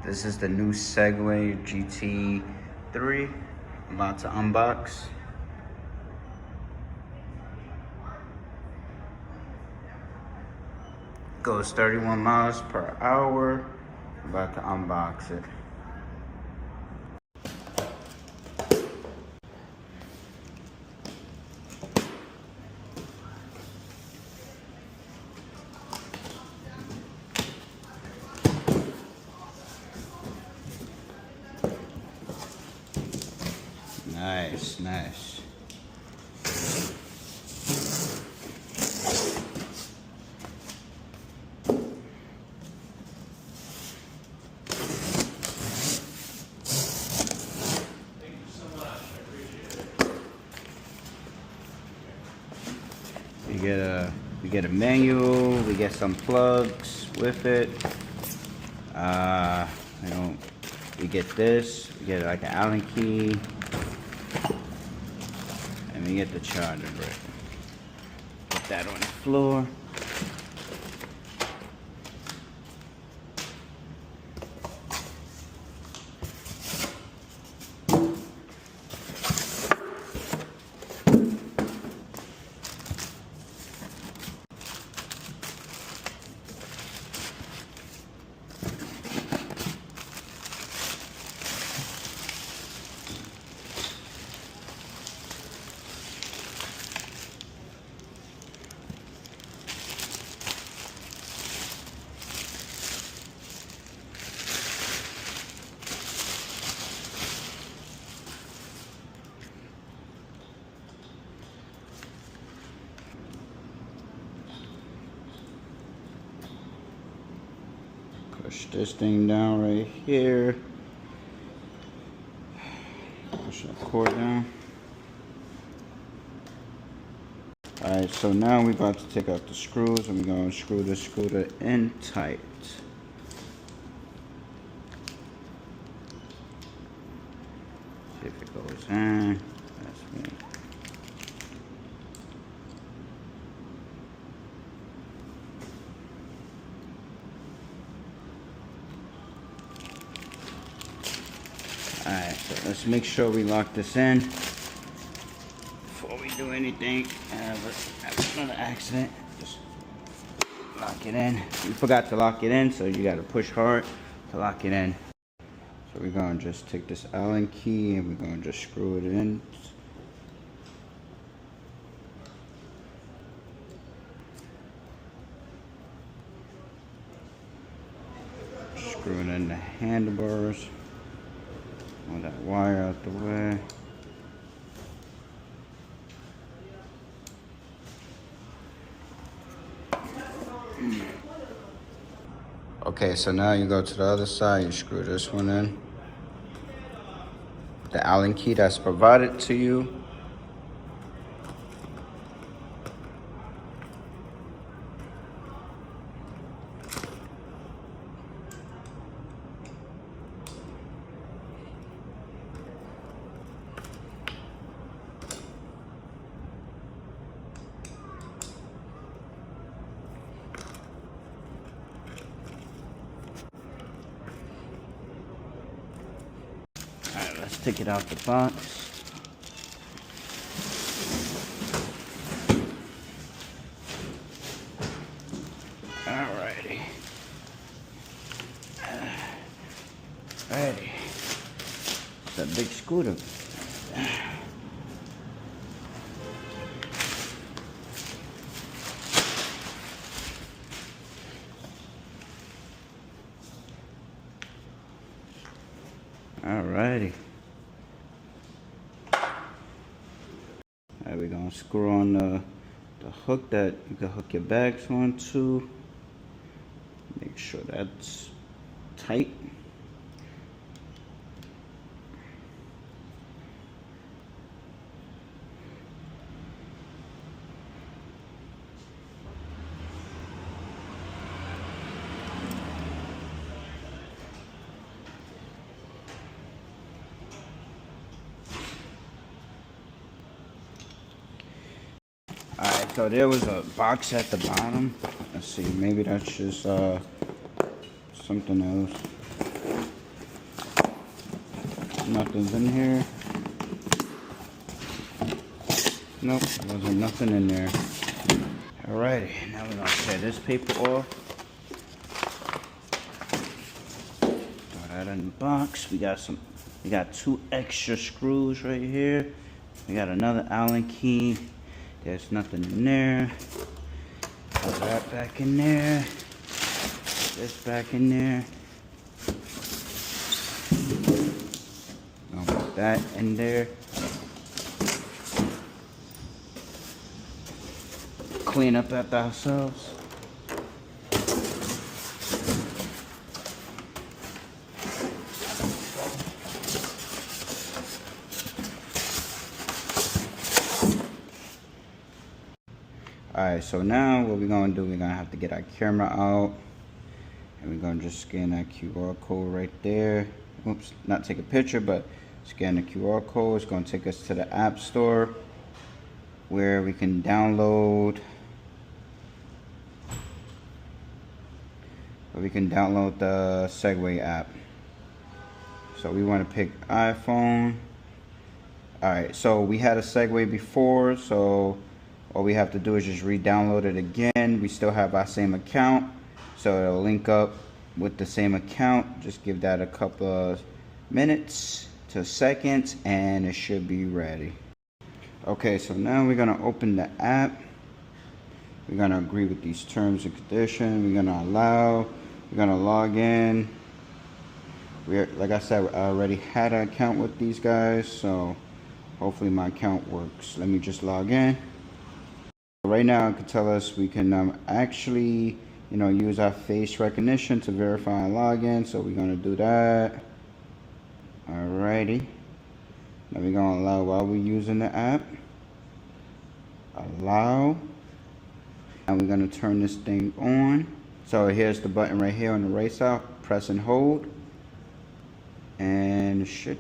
This is the new Segway GT3. I'm about to unbox. Goes 31 miles per hour. I'm about to unbox it. Nice. Thank you so much. I appreciate it. We get a manual. We get some plugs with it. We get this. We get like an Allen key, and we get the charger brick. Put that on the floor. Push this thing down right here. Push that cord down. Alright, so now we're about to take out the screws and we're going to screw the scooter in tight. See if it goes in. That's me. Alright, so let's make sure we lock this in before we do anything. Have another accident. Just lock it in. You forgot to lock it in, so you got to push hard to lock it in. So we're going to just take this Allen key and we're going to just screw it in. Screwing in the handlebars. All that wire out the way. Okay, so now you go to the other side, you screw this one in. The Allen key that's provided to you. Alright, let's take it out the box. Alrighty. Alrighty. It's a big scooter. Alrighty. Alright, we're gonna screw on the hook that you can hook your bags onto. Make sure that's tight. Alright, so there was a box at the bottom. Let's see, maybe that's just something else. nothing's in here. Nope, wasn't nothing in there. Alrighty, now we're gonna tear this paper off. Throw that in the box. We got 2 extra screws right here. We got another Allen key. There's nothing in there. Put that back in there. This back in there. Gonna put that in there. Clean up after ourselves. Alright, so now what we're gonna do, we're gonna have to get our camera out. And we're gonna just scan that QR code right there. Oops, not take a picture, but scan the QR code. It's gonna take us to the App Store where we can download the Segway app. So we want to pick iPhone. Alright, so we had a Segway before, so all we have to do is just re-download it again. We still have our same account, so it'll link up with the same account. Just give that a couple of minutes to seconds and it should be ready. Okay, so now we're gonna open the app. We're gonna agree with these terms and conditions. We're gonna allow. We're gonna log in. Like I said, I already had an account with these guys, so hopefully my account works. Let me just log in. Right now, it can tell us we can actually, use our face recognition to verify and log in. So we're gonna do that. Alrighty. Now we're gonna allow while we're using the app. Allow. And we're gonna turn this thing on. So here's the button right here on the right side. Press and hold. And it should